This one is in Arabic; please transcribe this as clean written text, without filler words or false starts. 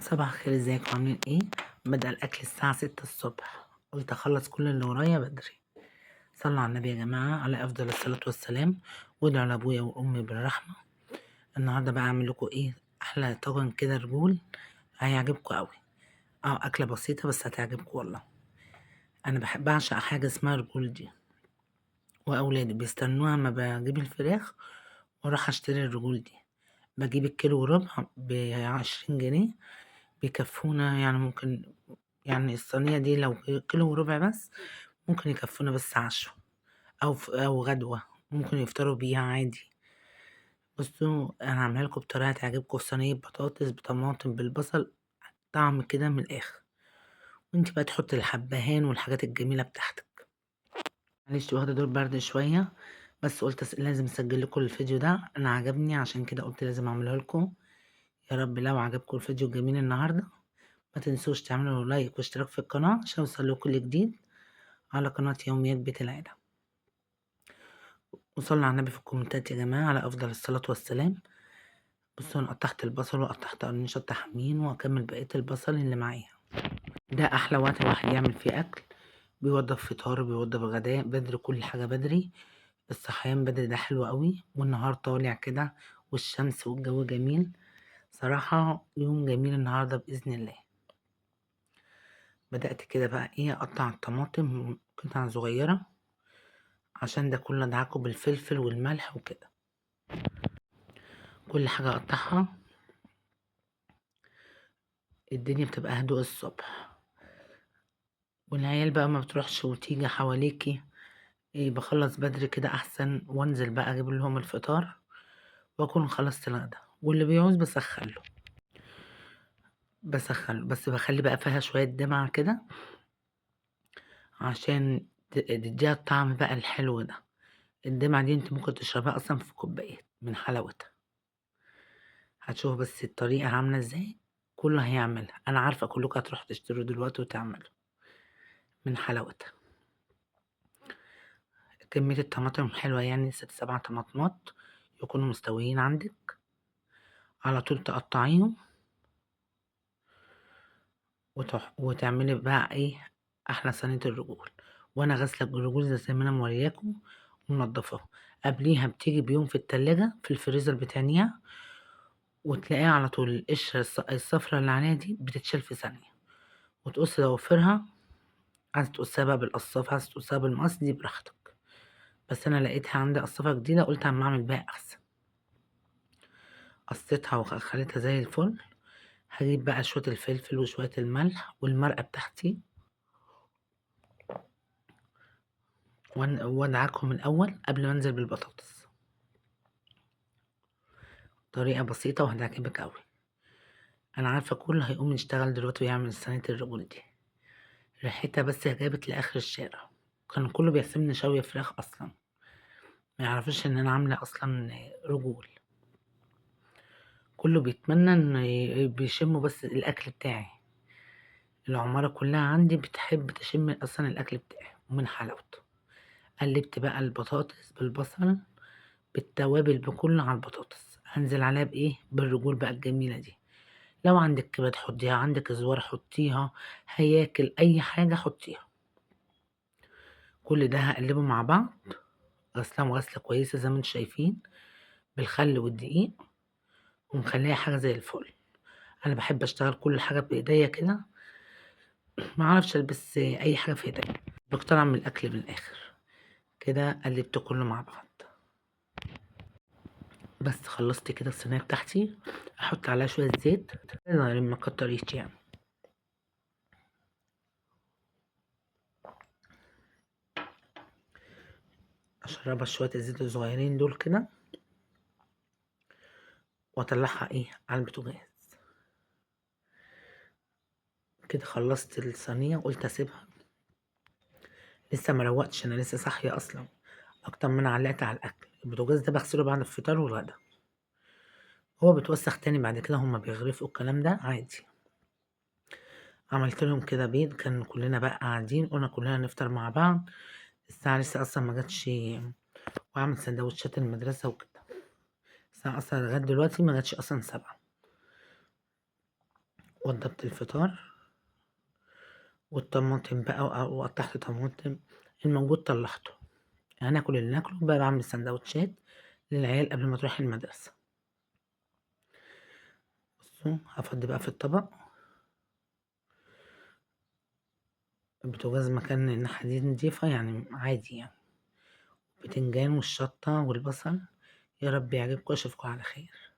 صباح الخير، ازيكم عاملين ايه؟ بدأ الأكل الساعة 6 الصبح، قلت أخلص كل اللي ورايا بدري. صلوا على النبي يا جماعة على أفضل الصلاة والسلام، وادعوا لأبويا وأمي بالرحمة. النهاردة بقى أعمل لكم ايه؟ أحلى طاجن كده رجول، هيعجبكم أوي. أكلة بسيطة بس هتعجبكم والله. أنا بحب أعشق حاجة اسمها رجول دي، وأولادي بيستنوها أما بجيب الفراخ وأروح أشتري الرجول دي. بجيب الكيلو وربع ب20 جنيه، بيكفونا يعني. ممكن يعني الصينية دي لو كيلو وربع بس ممكن يكفونا بس عشوة أو غدوة، ممكن يفطروا بيها عادي. بصوا أنا هعملها لكم بطريقة تعجبكم، في صينية بطاطس بطماطم بالبصل، طعم كده من الآخر. وانت بقى تحطي الحبهان والحاجات الجميلة بتاعتك. معلش واخدة دور برد شوية، بس قلت لازم أسجل لكم الفيديو ده، أنا عجبني عشان كده قلت لازم أعمله لكم. يا رب لو عجبكم الفيديو الجميل النهاردة ما تنسوش تعملوا لايك واشتراك في القناة عشان يوصلكوا كل جديد على قناة يوميات بيت العيلة. وصلوا على النبي في الكومنتات يا جماعة على أفضل الصلاة والسلام. بصوا أنا قطعت البصل وقطعت قرنيشة طحمين، وأكمل بقية البصل اللي معايا. ده أحلى وقت الواحد يعمل فيه أكل، بيوضب فطار بيوضب غداء بدري، كل حاجة بدري. الصحيان بدري ده حلو قوي، والنهار طالع كده والشمس والجو جميل. صراحة يوم جميل النهاردة بإذن الله. بدأت كده بقى ايه أقطع الطماطم قطع صغيرة، عشان ده كله أدعكه بالفلفل والملح وكده. كل حاجة أقطعها، الدنيا بتبقى هدوء الصبح، والعيال بقى ما بتروحش وتيجي حواليكي. ايه بخلص بدري كده أحسن، وانزل بقى أجيب لهم الفطار وأكون خلصت الغدا، واللي بيعوز بسخنه بس بخلي بقى فيها شوية دمعة كده عشان تديها الطعم بقى الحلو ده. الدمعة دي انت ممكن تشربها أصلا في كوبايات من حلاوتها. هتشوف بس الطريقة عاملة ازاي، كله هيعملها. أنا عارفة كلكم هتروحوا تشتروا دلوقتي وتعملوا من حلاوتها. كمية الطماطم حلوة، يعني 6 7 طماطمات يكونوا مستويين عندك، على طول تقطعيهم وتعملي بقى ايه أحلى صينية الرجول. وأنا غاسلة الرجول زي ما أنا مورياكم ومنضفاها. قبليها بتيجي بيوم في التلاجة في الفريزر بتانية، وتلاقيها على طول القشرة الصفرا اللي عليها دي بتتشال في ثانية، وتقص ضوافرها. عايزة تقصها بقى بالقصافة، عايزة تقصها بالمقص، دي براحتك. بس أنا لقيتها عندي قصافة جديدة قلت أما أعمل بيها أحسن. قصيتها وخليتها زي الفل. هجيب بقى شوية الفلفل وشوية الملح والمرقة بتاعتي، وادعكهم الأول قبل ما انزل بالبطاطس. طريقة بسيطة وهتعجبك أوي. أنا عارفة كله هيقوم يشتغل دلوقتي ويعمل صينية الرجول دي. ريحتها بس جابت لآخر الشارع، كان كله بيحسبني شاوية فراخ أصلا، ما يعرفش إن أنا عاملة أصلا رجول. كله بيتمنى إن بيشموا بس الأكل بتاعي. العمارة كلها عندي بتحب تشم أصلا الأكل بتاعي ومن حلاوته. قلبت بقى البطاطس بالبصل بالتوابل بكله على البطاطس، هنزل عليها بإيه؟ بالرجول بقى الجميلة دي. لو عندك كبد حطيها، عندك زوار حطيها، هياكل أي حاجة حطيها. كل ده هقلبه مع بعض، غسلهم غسلة كويسة زي ما انتم شايفين بالخل والدقيق، ومخليها حاجة زي الفل. أنا بحب أشتغل كل حاجة بإيديا كده، معرفش ألبس أي حاجة في إيديا، بقتنع من الأكل من الآخر. كده قلبت كله مع بعض، بس خلصت كده الصينية بتاعتي. أحط عليها شوية زيت صغيرين، ما كتريش يعني. أشربها شوية الزيت الصغيرين دول كده، وأطلعها إيه على البوتاجاز. كده خلصت الصينية، قلت أسيبها. لسه ما روقتش، أنا لسه صاحية أصلا أكتر من أنا علقت على الأكل. البوتاجاز ده بغسله بعد الفطار والغدا، هو بيتوسخ تاني بعد كده، هما بيغرفوا الكلام ده عادي. عملت لهم كده بيض، كان كلنا بقى قاعدين قلنا كلنا نفطر مع بعض. الساعة لسه أصلا ما جاتش، وأعمل سندوتشات المدرسة وكده. الساعة أصلا لغاية دلوقتي ما جاتش أصلا 7. وضبت الفطار والطماطم بقى وقطعت طماطم، الموجود طلعته، هناكل اللي ناكله بقى، بعمل سندوتشات للعيال قبل ما تروح المدرسة. بصوا هفضي بقى في الطبق، البوتاجاز مكان الناحية دي نضيفة يعني عادي يعني، بتنجان والشطة والبصل. يا رب يعجبكم واشوفكم على خير.